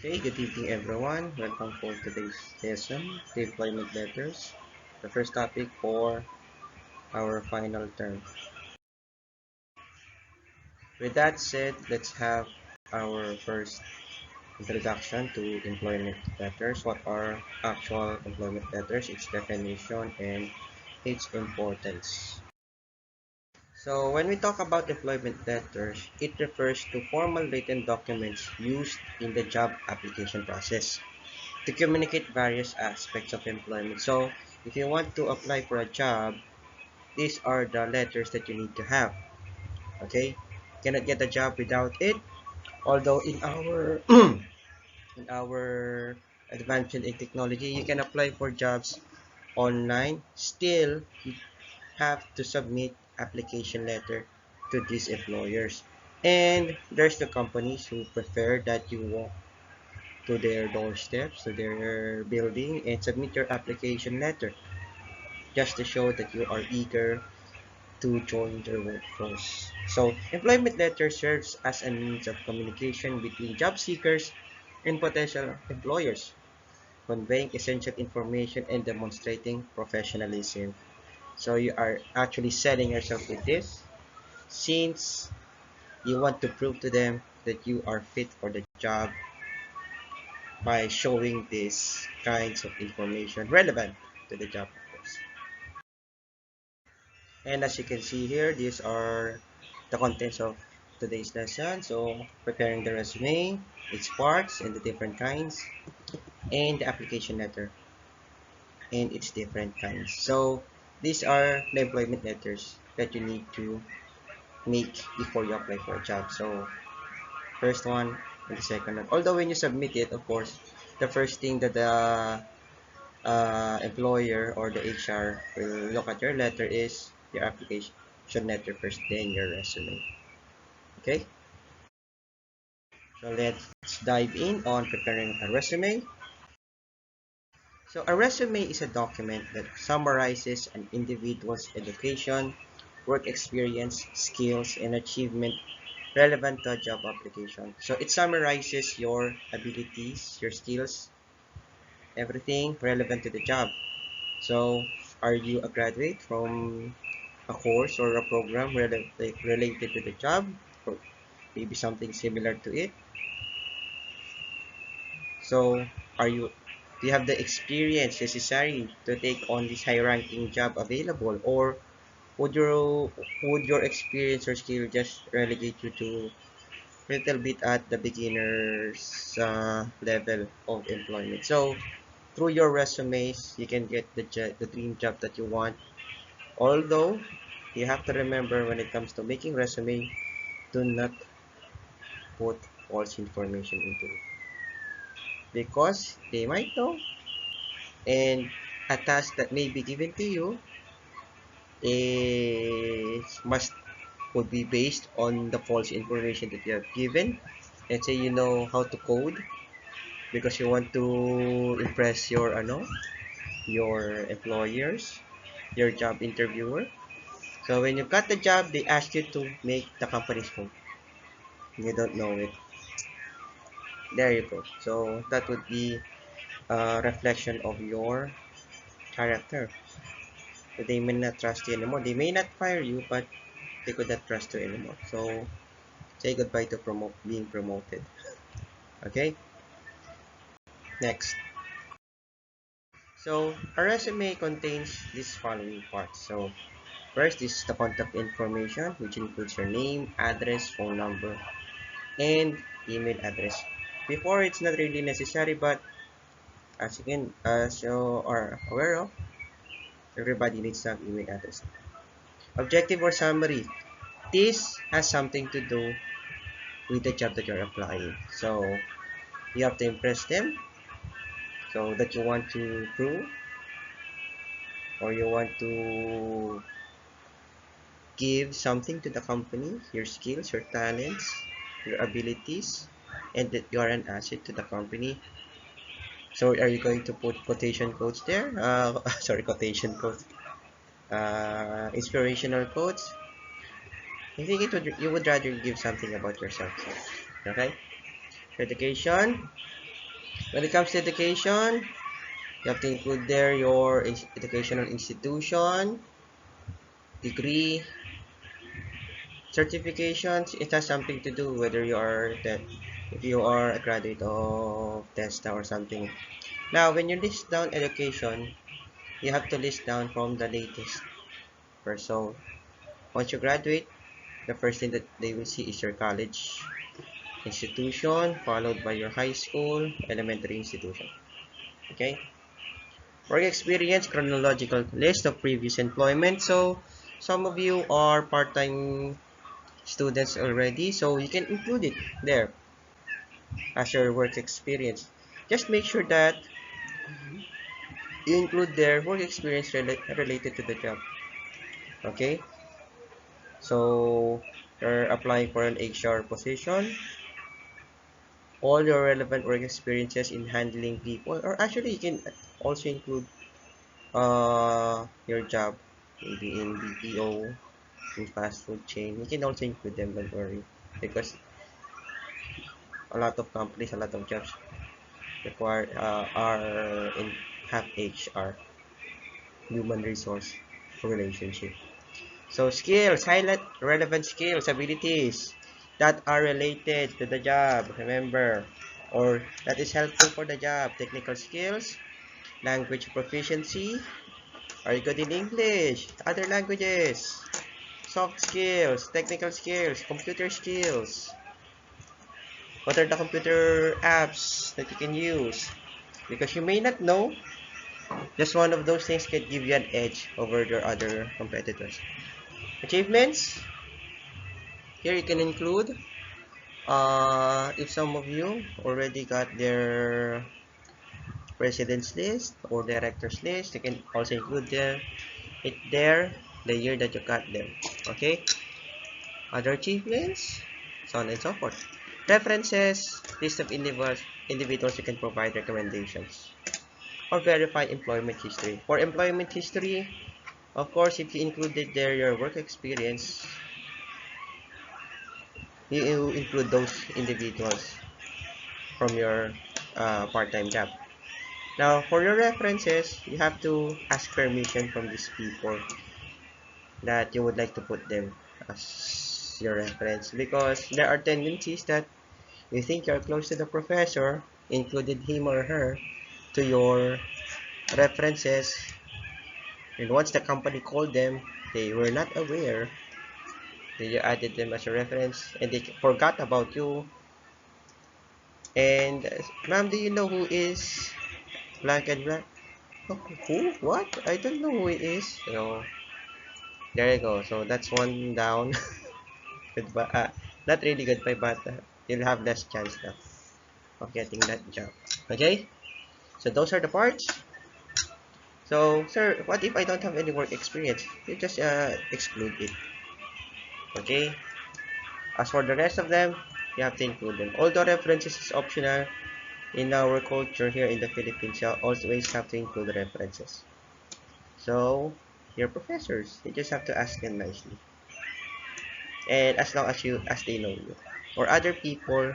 Okay, good evening everyone. Welcome for today's lesson, the employment letters, the first topic for our final term. With that said, let's have our first introduction to employment letters. What are actual employment letters, its definition, and its importance. So when we talk about employment letters, it refers to formal written documents used in the job application process to communicate various aspects of employment. So if you want to apply for a job, these are the letters that you need to have. Okay, cannot get a job without it. Although in our in our advancement in technology, you can apply for jobs online. Still, you have to submit application letter to these employers. And there's the companies who prefer that you walk to their doorsteps, to their building, and submit your application letter just to show that you are eager to join their workforce. So, employment letter serves as a means of communication between job seekers and potential employers, conveying essential information and demonstrating professionalism. So, you are actually selling yourself with this since you want to prove to them that you are fit for the job by showing these kinds of information relevant to the job, of course. And as you can see here, these are the contents of today's lesson. So preparing the resume, its parts and the different kinds, and the application letter and its different kinds. So these are the employment letters that you need to make before you apply for a job. So first one and the second one. Although when you submit it, of course, the first thing that the employer or the HR will look at your letter is your application letter first, then your resume. Okay, so let's dive in on preparing a resume. So a resume is a document that summarizes an individual's education, work experience, skills, and achievement relevant to a job application. So it summarizes your abilities, your skills, everything relevant to the job. So are you a graduate from a course or a program related to the job, or maybe something similar to it? So are you do you have the experience necessary to take on this high ranking job available, or would your experience or skill just relegate you to little bit at the beginner's level of employment? So through your resumes you can get the dream job that you want. Although you have to remember, when it comes to making resume, do not put false information into it, because they might know, and a task that may be given to you is must would be based on the false information that you have given. Let's say you know how to code because you want to impress your employers, your job interviewer. So when you got the job, they ask you to make the company's code. You don't know it. There you go. So that would be a reflection of your character. So they may not trust you anymore. They may not fire you, but they could not trust you anymore. So say goodbye to being promoted. Okay, next. So a resume contains these following parts. So first is the contact information, which includes your name, address, phone number, and email address. Before, it's not really necessary, but as you are aware of, everybody needs to have email address. Objective or summary. This has something to do with the job that you're applying. So you have to impress them, so that you want to prove, or you want to give something to the company, your skills, your talents, your abilities, and that you are an asset to the company. So are you going to put quotation codes there? Sorry, quotation codes. Inspirational quotes. I think you would rather give something about yourself. So, okay. Education. When it comes to education, you have to include there your educational institution, degree, certifications. It has something to do whether you are that if you are a graduate of TESTA or something. Now, when you list down education, you have to list down from the latest first. So, once you graduate, the first thing that they will see is your college institution, followed by your high school, elementary institution. Okay? Work experience, chronological list of previous employment. So, some of you are part-time students already, so you can include it there as your work experience. Just make sure that you include their work experience related to the job. Okay? So, you're applying for an HR position, all your relevant work experiences in handling people, or actually you can also include your job maybe in BPO, in fast food chain. You can also include them, don't worry, because a lot of companies, a lot of jobs require are in have HR, human resource relationship. So skills, highlight relevant skills, abilities that are related to the job, remember, or that is helpful for the job. Technical skills, language proficiency, are you good in English, other languages, soft skills, technical skills, computer skills. What are the computer apps that you can use? Because you may not know, just one of those things can give you an edge over your other competitors. Achievements, here you can include, if some of you already got their president's list or director's list, you can also include there the year that you got them. Okay? Other achievements, so on and so forth. References, list of individuals you can provide recommendations. Or verify employment history. For employment history, of course, if you included there your work experience, you include those individuals from your part-time job. Now, for your references, you have to ask permission from these people that you would like to put them as your reference, because there are tendencies that you think you're close to the professor, included him or her to your references, and once the company called them, they were not aware that you added them as a reference and they forgot about you. And ma'am, do you know who is blank and blank? Oh, who? What? I don't know who it is. So there you go. So that's one down. Goodbye. Not really goodbye, but you'll have less chance now of getting that job. Okay? So those are the parts. So, sir, what if I don't have any work experience? You just exclude it. Okay? As for the rest of them, you have to include them. Although references is optional, in our culture here in the Philippines, you always have to include references. So, your professors, you just have to ask them nicely. And as long as they know you. Or other people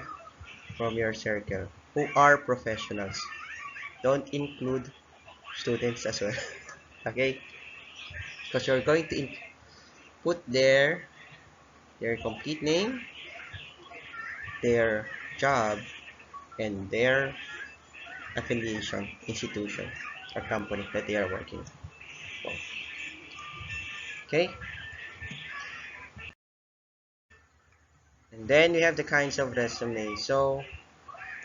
from your circle who are professionals. Don't include students as well. Okay? Because you're going to put their complete name, their job, and their affiliation, institution, or company that they are working for. Okay? And then we have the kinds of resume. So,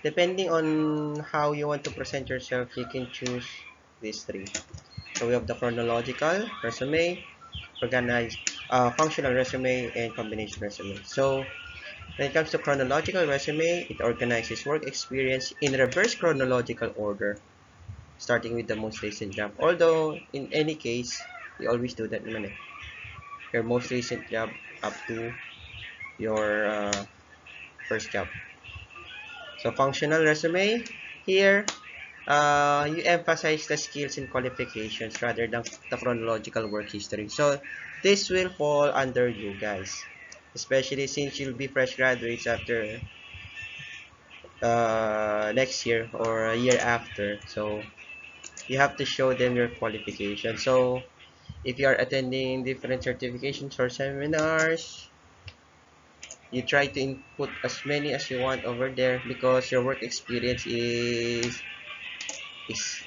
depending on how you want to present yourself, you can choose these three. So, we have the chronological resume, organized, functional resume, and combination resume. So, when it comes to chronological resume, it organizes work experience in reverse chronological order, starting with the most recent job. Although, in any case, we always do that naman eh. Your most recent job up to your first job. So, functional resume, here, you emphasize the skills and qualifications rather than the chronological work history. So, this will fall under you guys, especially since you'll be fresh graduates after next year or a year after. So you have to show them your qualification. So if you are attending different certifications or seminars, you try to input as many as you want over there because your work experience is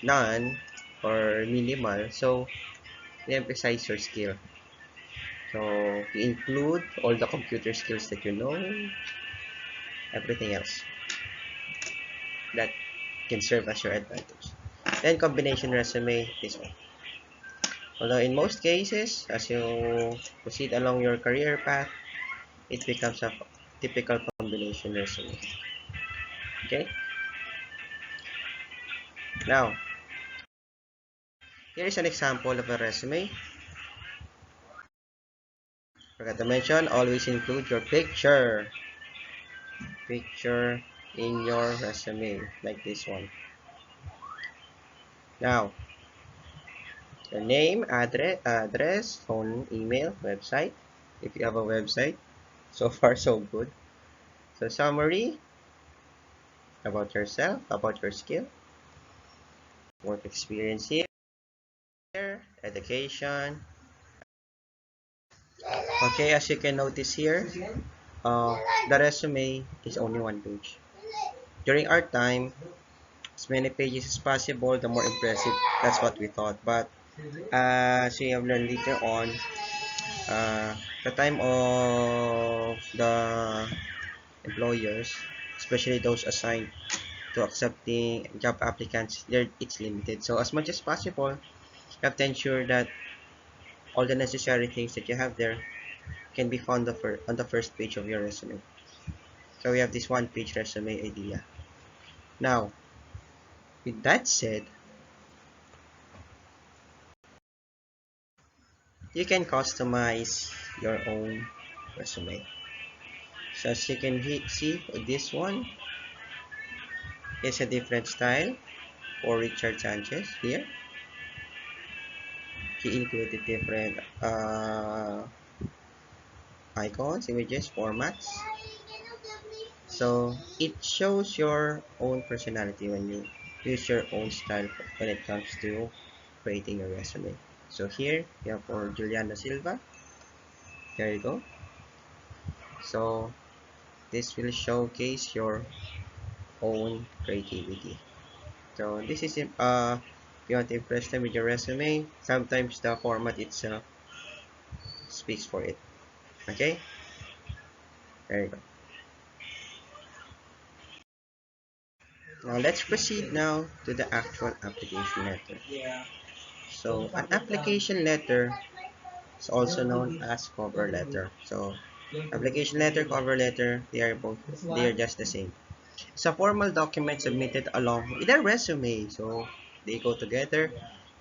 none or minimal. So you emphasize your skill. So you include all the computer skills that you know, everything else that can serve as your advantage. Then combination resume, this one. Although in most cases, as you proceed along your career path, it becomes a typical combination resume. Okay? Now, here is an example of a resume. Forgot to mention, always include your picture. Picture in your resume, like this one. Now, your name, address, phone, email, website, if you have a website. So far, so good. So summary about yourself, about your skill, work experience here, education. Okay, as you can notice here, the resume is only one page. During our time, as many pages as possible, the more impressive. That's what we thought. But as we have learned later on, the time of the employers, especially those assigned to accepting job applicants, it's limited. So as much as possible, you have to ensure that all the necessary things that you have there can be found on the first page of your resume. So we have this one page resume idea. Now, with that said, you can customize your own resume. So as you can see, this one is a different style for Richard Sanchez here. He included different icons, images, formats. So it shows your own personality when you use your own style when it comes to creating a resume. So here you have for Juliana Silva. There you go. So this will showcase your own creativity. So this is if you want to impress them with your resume. Sometimes the format itself speaks for it. Okay, there you go. Now let's proceed now to the actual application letter. So an application letter is also known as cover letter. So application letter, cover letter, they are just the same. It's a formal document submitted along with a resume. So they go together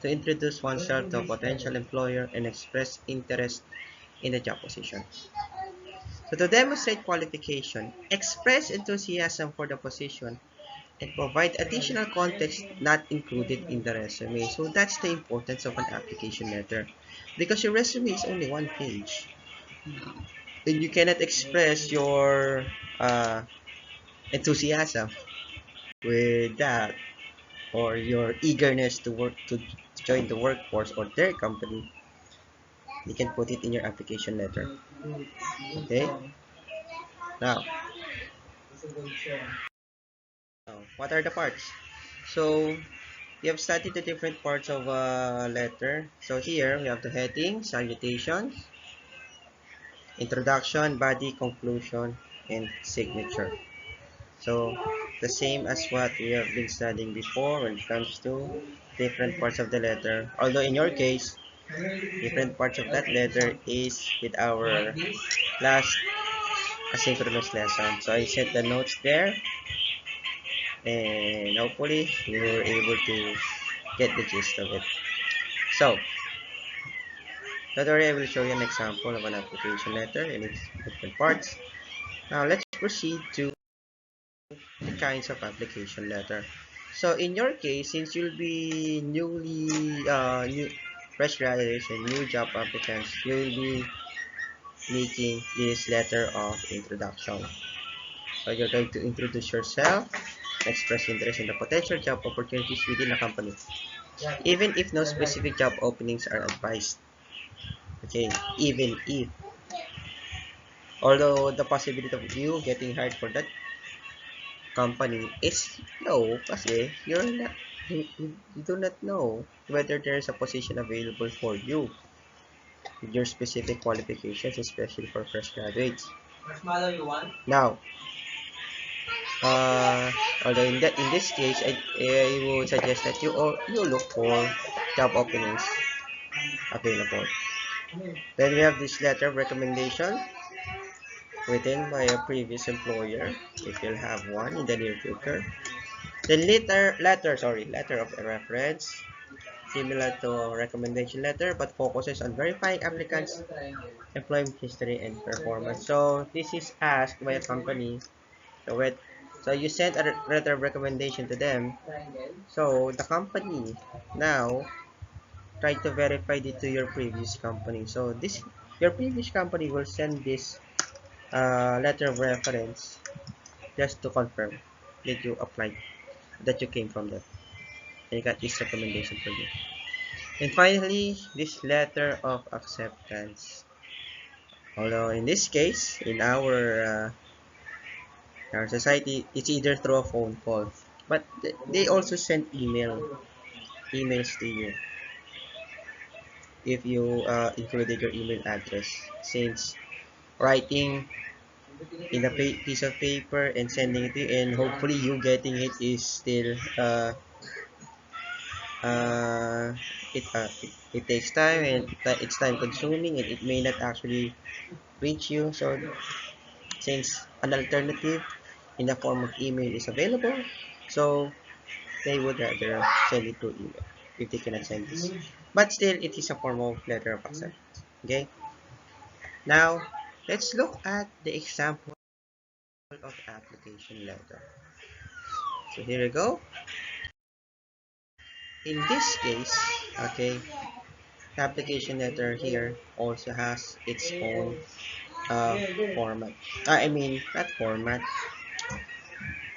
to introduce oneself to a potential employer and express interest in the job position. So to demonstrate qualification, express enthusiasm for the position, and provide additional context not included in the resume. So that's the importance of an application letter because your resume is only one page and you cannot express your uh, enthusiasm with that or your eagerness to work to join the workforce or their company. You can put it in your application letter. Okay, now what are the parts? So we have studied the different parts of a letter. So here we have the heading, salutation, introduction, body, conclusion, and signature. So the same as what we have been studying before when it comes to different parts of the letter. Although in your case, different parts of that letter is with our last asynchronous lesson. So I set the notes there and hopefully you were able to get the gist of it. So tutorial, I will show you an example of an application letter and its different parts. Now let's proceed to the kinds of application letter. So in your case, since you'll be fresh graduates and new job applicants, you'll be making this letter of introduction. You're going to introduce yourself, express interest in the potential job opportunities within the company, even if no specific job openings are advised. Okay, even if, although the possibility of you getting hired for that company is low, kasi you do not know whether there is a position available for you with your specific qualifications, especially for fresh graduates. Marshmallow you want? Now, uh, although in this case, I would suggest that you look for job openings available. Then we have this letter of recommendation written by a previous employer, if you'll have one in the near future. The letter of reference, similar to a recommendation letter, but focuses on verifying applicants' employment history and performance. So this is asked by a company. So you sent a letter of recommendation to them. So the company now try to verify it to your previous company. So this your previous company will send this letter of reference just to confirm that you applied, that you came from them, and you got this recommendation from you. And finally, this letter of acceptance. Although in this case, in our society, it's either through a phone call, but they also send emails to you if you included your email address. Since writing in a piece of paper and sending it to you, and hopefully you getting it is still uh, it takes time, and it's time consuming, and it may not actually reach you. So since an alternative in the form of email is available, so they would rather send it through email if they cannot send this. But still, it is a form of letter of acceptance. Okay. Now let's look at the example of application letter. So here we go. In this case, okay, the application letter here also has its own uh, format. I mean, not format.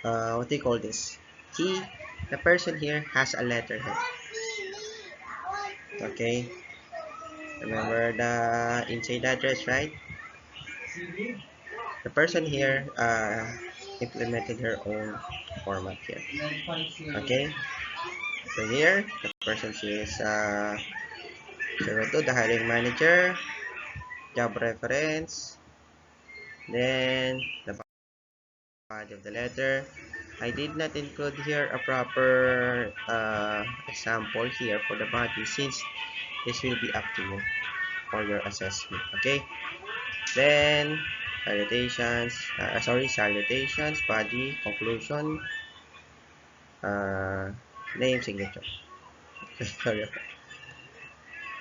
What do you call this? The person here has a letterhead. Okay, remember the inside address, right? The person here implemented her own format here. Okay, so here the person is 02, the hiring manager, job reference, then the body of the letter. I did not include here a proper example here for the body, since this will be up to you for your assessment. Okay, then salutations, body, conclusion, uh, name, signature. Sorry.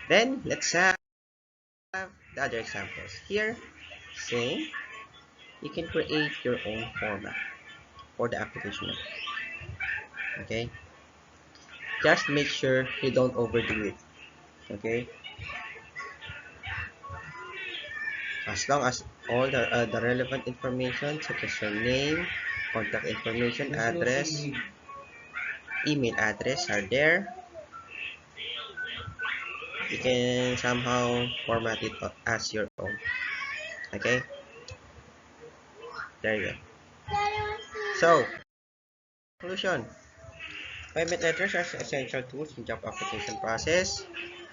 Then let's have the other examples here. Same, you can create your own format for the application. Okay, just make sure you don't overdo it. Okay, as long as all the relevant information such as your name, contact information, address, email address are there, you can somehow format it as your own. Okay, there you go. So conclusion, employment letters are essential tools in job application process,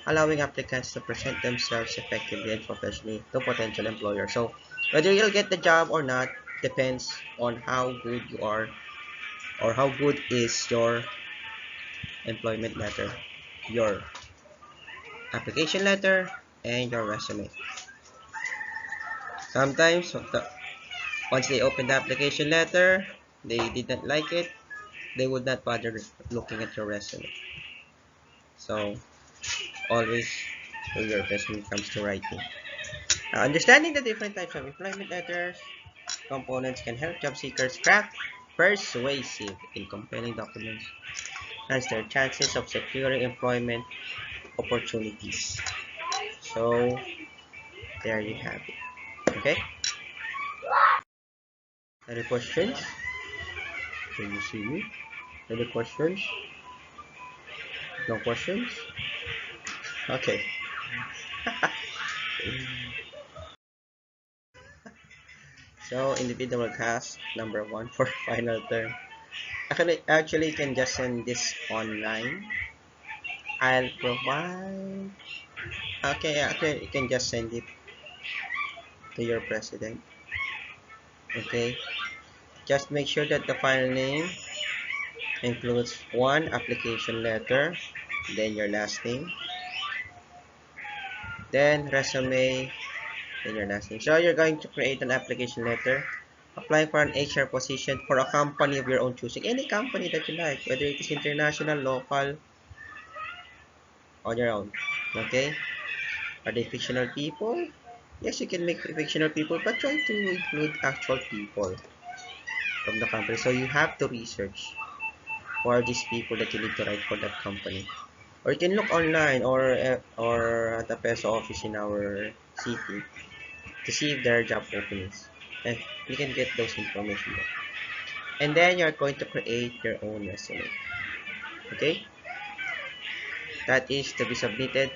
allowing applicants to present themselves effectively and professionally to potential employers. So whether you'll get the job or not depends on how good you are, or how good is your employment letter, your application letter, and your resume. Sometimes once they open the application letter, they did not like it, they would not bother looking at your resume. So always do your best when it comes to writing. Understanding the different types of employment letters components can help job seekers craft persuasive and compelling documents, enhance their chances of securing employment opportunities. So there you have it. Okay. Any questions? Can you see me? Any questions? No questions? Okay. So individual task number one for final term. Actually, you can just send this online. I'll provide. Okay, actually, you can just send it to your president. Okay. Just make sure that the file name includes one application letter, then your last name, then resume, then your last name. So you're going to create an application letter, applying for an HR position for a company of your own choosing, any company that you like, whether it is international, local, on your own. Okay? Are they fictional people? Yes, you can make fictional people, but try to include actual people from the company. So you have to research who are these people that you need to write for that company. Or you can look online or at the PESO office in our city to see if there are job openings. And you can get those information there. And then you're going to create your own resume. Okay? That is to be submitted.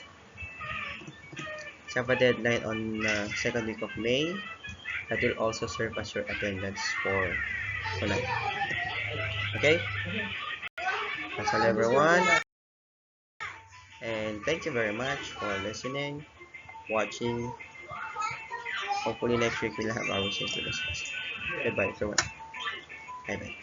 Have a deadline on second week of May. That will also serve as your attendance for tonight. Okay? That's all everyone. And thank you very much for listening, watching. Hopefully next week we'll have our synchronous class. Goodbye everyone. Bye bye.